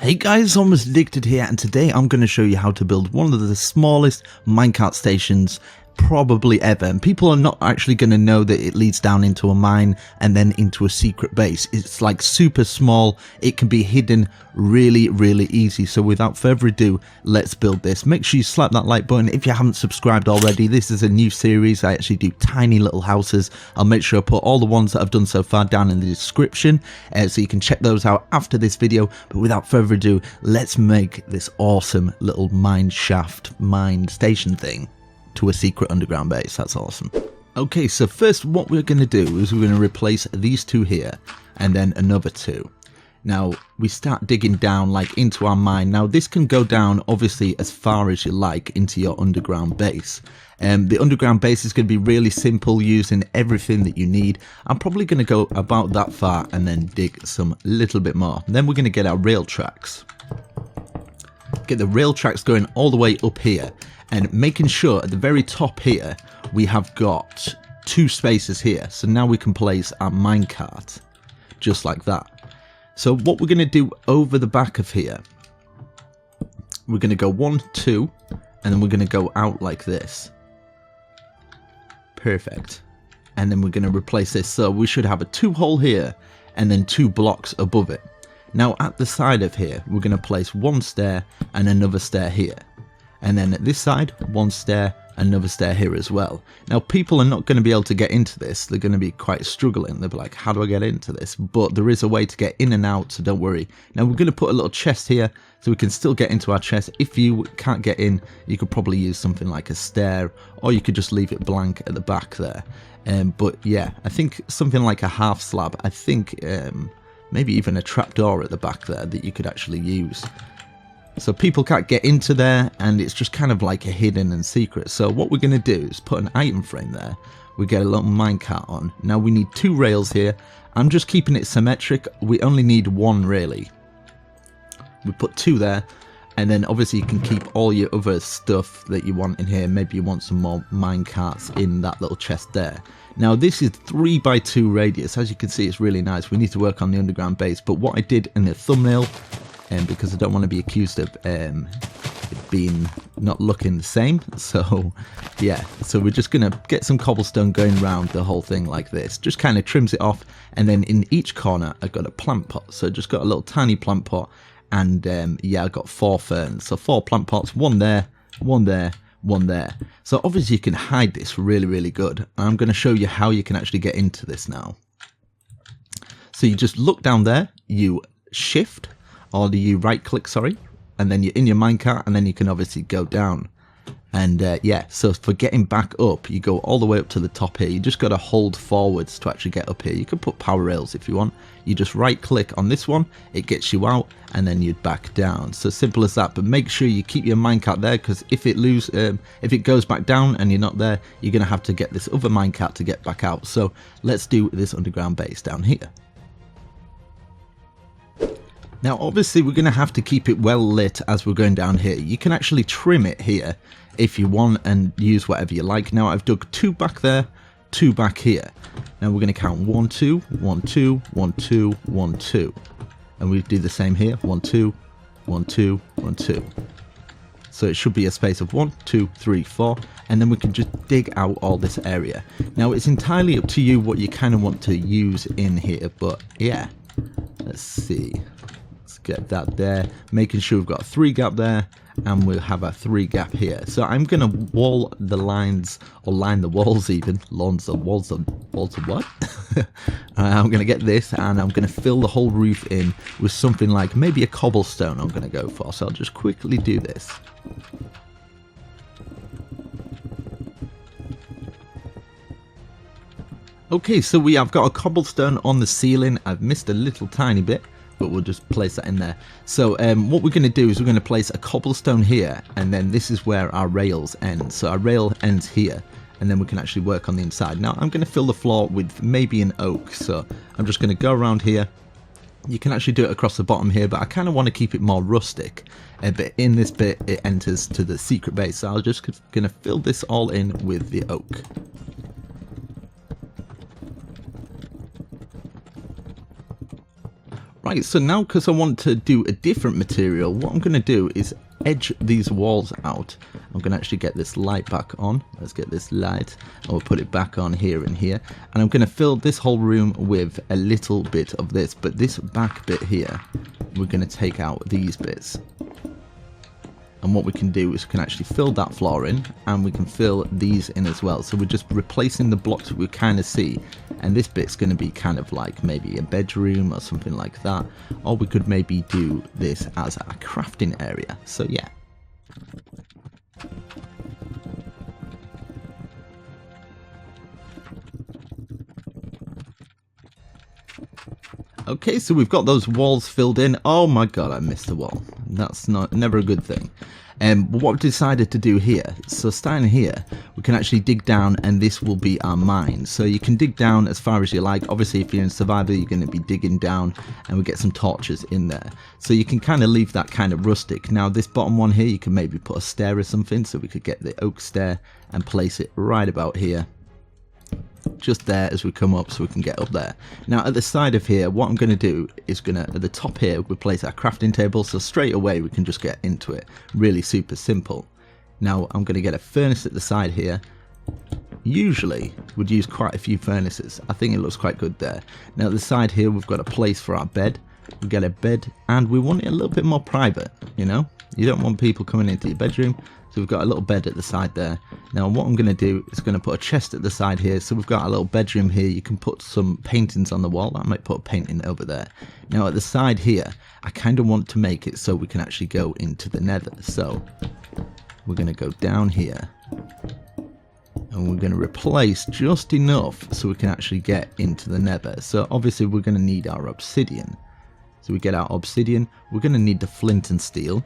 Hey guys, Almost Addicted here, and today I'm going to show you how to build one of the smallest minecart stations probably ever. And people are not actually going to know that it leads down into a mine and then into a secret base. It's like super small. It can be hidden really easy. So without further ado, let's build this. Make sure you slap that like button if you haven't subscribed already. This is a new series. I actually do tiny little houses. I'll make sure I put all the ones that I've done so far down in the description so you can check those out after this video. But without further ado, let's make this awesome little mine shaft mine station thing to a secret underground base. That's awesome. Okay, so first what we're going to do is we're going to replace these two here and then another two. Now we start digging down like into our mine. Now this can go down obviously as far as you like into your underground base. The underground base is going to be really simple using everything that you need. I'm probably going to go about that far and then dig some little bit more. And then we're going to get our rail tracks. Get the rail tracks going all the way up here. And making sure at the very top here, we have got two spaces here. So now we can place our minecart, just like that. So what we're going to do over the back of here, we're going to go 1, 2, and then we're going to go out like this. Perfect. And then we're going to replace this. So we should have a 2 hole here, and then 2 blocks above it. Now at the side of here, we're going to place 1 stair and another stair here. And then at this side, 1 stair, another stair here as well. Now people are not going to be able to get into this. They're going to be quite struggling. They'll be like, how do I get into this? But there is a way to get in and out, so don't worry. Now we're going to put a little chest here so we can still get into our chest. If you can't get in, you could probably use something like a stair, or you could just leave it blank at the back there. But yeah, I think something like a half slab. I think maybe even a trapdoor at the back there that you could actually use. So people can't get into there, and it's just kind of like a hidden and secret. So what we're going to do is put an item frame there. We get a little minecart on. Now we need 2 rails here. I'm just keeping it symmetric. We only need 1 really. We put 2 there, and then obviously you can keep all your other stuff that you want in here. Maybe you want some more minecarts in that little chest there. Now this is 3 by 2 radius. As you can see, it's really nice. We need to work on the underground base. But what I did in the thumbnail, because I don't want to be accused of it being not looking the same, so yeah, so we're just gonna get some cobblestone going around the whole thing like this. Just kind of trims it off, and then in each corner I've got a plant pot. So just got a little tiny plant pot, and yeah, I've got 4 ferns, so 4 plant pots, 1 there, 1 there, 1 there. So obviously you can hide this really good. I'm going to show you how you can actually get into this now. So you just look down there, you shift, or do you right click, sorry, and then you're in your minecart, and then you can obviously go down. And yeah, so for getting back up, you go all the way up to the top here. You just got to hold forwards to actually get up here. You can put power rails if you want. You just right click on this one, it gets you out, and then you'd back down. So simple as that. But make sure you keep your minecart there, because if it goes back down and you're not there, you're going to have to get this other minecart to get back out. So let's do this underground base down here. Now obviously we're going to have to keep it well lit as we're going down here. You can actually trim it here if you want and use whatever you like. Now I've dug 2 back there, 2 back here. Now we're going to count 1, 2, 1, 2, 1, 2, 1, 2. And we do the same here, 1, 2, 1, 2, 1, 2. So it should be a space of 1, 2, 3, 4, and then we can just dig out all this area. Now it's entirely up to you what you kind of want to use in here, but yeah, let's see. Get that there, making sure we've got a 3 gap there, and we'll have a 3 gap here. So I'm gonna wall the lines, or line the walls even, walls of what? I'm gonna get this, and I'm gonna fill the whole roof in with something like maybe a cobblestone I'm gonna go for. So I'll just quickly do this. Okay, so I've got a cobblestone on the ceiling. I've missed a little tiny bit, but we'll just place that in there. So what we're going to do is we're going to place a cobblestone here, and then this is where our rails end. So our rail ends here, and then we can actually work on the inside. Now I'm going to fill the floor with maybe an oak, so I'm just going to go around here. You can actually do it across the bottom here, but I kind of want to keep it more rustic. But in this bit it enters to the secret base, so I'm just going to fill this all in with the oak. Right, so now because I want to do a different material, what I'm going to do is edge these walls out. I'm going to actually get this light back on. Let's get this light. I'll put it back on here and here. And I'm going to fill this whole room with a little bit of this. But this back bit here, we're going to take out these bits. And what we can do is we can actually fill that floor in, and we can fill these in as well. So we're just replacing the blocks that we kind of see, and this bit's going to be kind of like maybe a bedroom or something like that. Or we could maybe do this as a crafting area. So yeah. Okay, so we've got those walls filled in. Oh my god, I missed a wall. That's never a good thing. But what I've decided to do here, so starting here, we can actually dig down, and this will be our mine. So you can dig down as far as you like. Obviously, if you're in survival, you're going to be digging down, and we get some torches in there. So you can kind of leave that kind of rustic. Now, this bottom one here, you can maybe put a stair or something, so we could get the oak stair and place it right about here. Just there as we come up, so we can get up there. Now at the side of here, what I'm going to do is at the top here we place our crafting table, so straight away we can just get into it. Really super simple. Now I'm going to get a furnace at the side here. Usually would use quite a few furnaces. I think it looks quite good there. Now at the side here we've got a place for our bed. We get a bed, and we want it a little bit more private, you know. You don't want people coming into your bedroom, so we've got a little bed at the side there. Now what I'm going to do is going to put a chest at the side here, so we've got a little bedroom here. You can put some paintings on the wall. I might put a painting over there. Now at the side here, I kind of want to make it so we can actually go into the nether. So we're going to go down here, and we're going to replace just enough so we can actually get into the nether. So obviously we're going to need our obsidian. So we get our obsidian, we're going to need the flint and steel,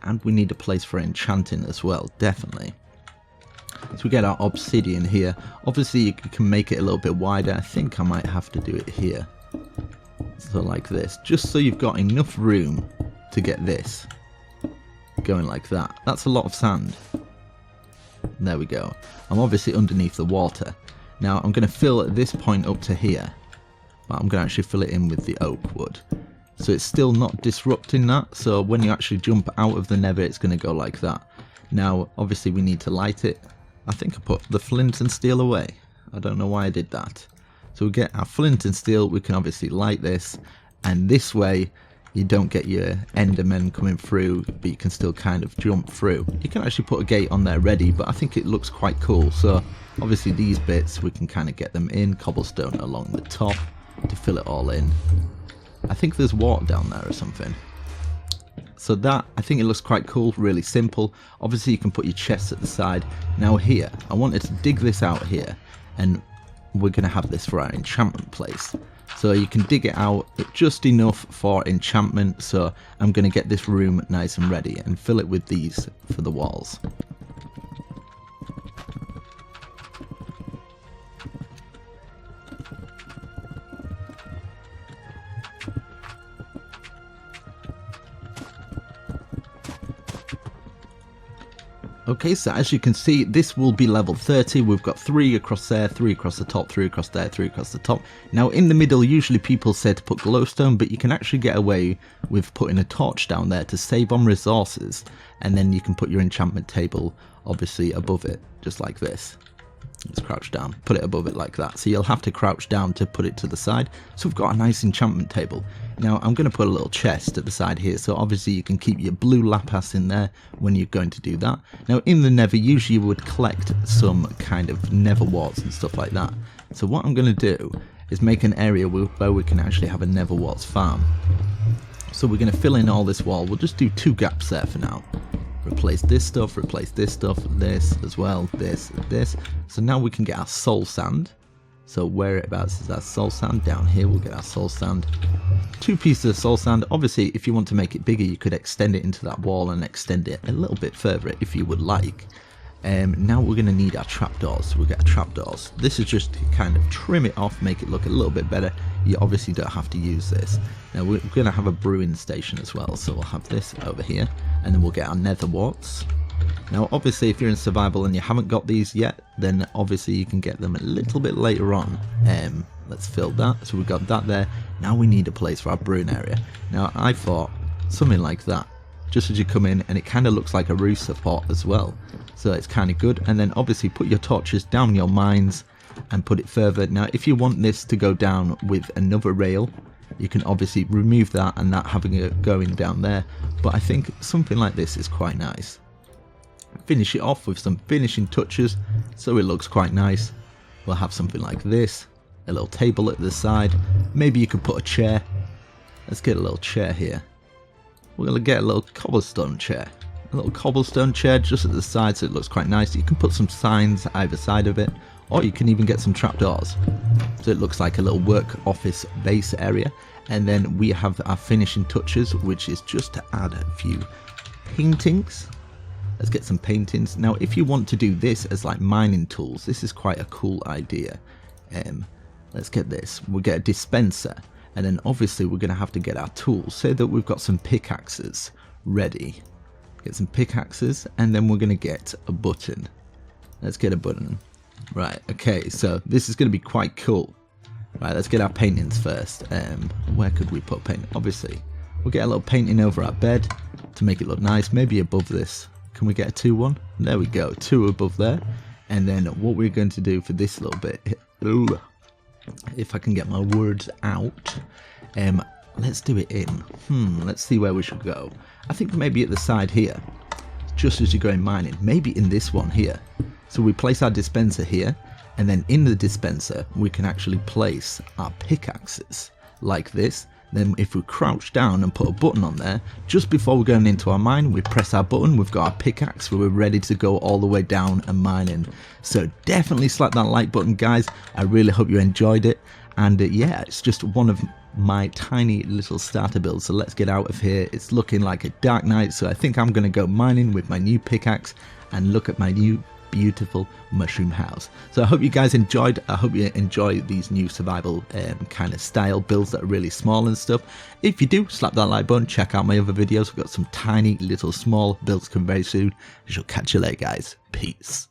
and we need a place for enchanting as well, definitely. So we get our obsidian here. Obviously you can make it a little bit wider. I think I might have to do it here. So like this, just so you've got enough room to get this going like that. That's a lot of sand. There we go. I'm obviously underneath the water. Now I'm going to fill at this point up to here. But I'm going to actually fill it in with the oak wood. So it's still not disrupting that. So when you actually jump out of the nether, it's going to go like that. Now, obviously we need to light it. I think I put the flint and steel away. I don't know why I did that. So we get our flint and steel. We can obviously light this. And this way, you don't get your endermen coming through, but you can still kind of jump through. You can actually put a gate on there ready, but I think it looks quite cool. So obviously these bits, we can kind of get them in. Cobblestone along the top to fill it all in. I think there's water down there or something. So that, I think it looks quite cool, really simple. Obviously you can put your chests at the side. Now here, I wanted to dig this out here, and we're going to have this for our enchantment place. So you can dig it out just enough for enchantment. So I'm going to get this room nice and ready and fill it with these for the walls. Okay, so as you can see, this will be level 30. We've got 3 across there, 3 across the top, 3 across there, 3 across the top. Now in the middle, usually people said to put glowstone, but you can actually get away with putting a torch down there to save on resources. And then you can put your enchantment table, obviously, above it, just like this. Let's crouch down, put it above it like that. So you'll have to crouch down to put it to the side. So we've got a nice enchantment table. Now I'm going to put a little chest at the side here. So obviously you can keep your blue lapis in there when you're going to do that. Now in the nether, usually you would collect some kind of nether warts and stuff like that. So what I'm going to do is make an area where we can actually have a nether warts farm. So we're going to fill in all this wall. We'll just do 2 gaps there for now. Replace this stuff, this as well, this. So now we can get our soul sand. So whereabouts is our soul sand? Down here we'll get our soul sand. 2 pieces of soul sand. Obviously if you want to make it bigger, you could extend it into that wall and extend it a little bit further if you would like. Now we're going to need our trapdoors. So we'll get our trapdoors. This is just to kind of trim it off, make it look a little bit better. You obviously don't have to use this. Now we're going to have a brewing station as well. So we'll have this over here, and then we'll get our nether warts. Now obviously if you're in survival and you haven't got these yet, then obviously you can get them a little bit later on. Let's fill that. So we've got that there. Now we need a place for our brewing area. Now I thought something like that, just as you come in, and it kind of looks like a rooster pot as well, so it's kind of good. And then obviously put your torches down your mines and put it further. Now if you want this to go down with another rail, you can obviously remove that and not having it going down there, but I think something like this is quite nice. Finish it off with some finishing touches so it looks quite nice. We'll have something like this, a little table at the side, maybe you could put a chair. Let's get a little chair here. We're going to get a little cobblestone chair. A little cobblestone chair just at the side so it looks quite nice. You can put some signs either side of it, or you can even get some trapdoors. So it looks like a little work office base area. And then we have our finishing touches, which is just to add a few paintings. Let's get some paintings. Now if you want to do this as like mining tools, this is quite a cool idea. Let's get this. We'll get a dispenser. And then obviously we're going to have to get our tools. Say that we've got some pickaxes ready. Get some pickaxes, and then we're going to get a button. Let's get a button. Right, okay, so this is going to be quite cool. Right, let's get our paintings first. Where could we put paint? Obviously, we'll get a little painting over our bed to make it look nice. Maybe above this. Can we get a 2-1? There we go, 2 above there. And then what we're going to do for this little bit... if I can get my words out, let's do it in. Let's see where we should go. I think maybe at the side here, just as you're going mining, maybe in this one here. So we place our dispenser here, and then in the dispenser we can actually place our pickaxes like this. Then if we crouch down and put a button on there, just before we're going into our mine, we press our button, we've got our pickaxe, we're ready to go all the way down and mining. So definitely slap that like button, guys. I really hope you enjoyed it. And yeah, it's just one of my tiny little starter builds. So let's get out of here. It's looking like a dark night, so I think I'm going to go mining with my new pickaxe and look at my new beautiful mushroom house. So I hope you guys enjoyed. I hope you enjoy these new survival kind of style builds that are really small and stuff. If you do, slap that like button, check out my other videos. We've got some tiny little small builds coming very soon. I shall catch you later, guys. Peace.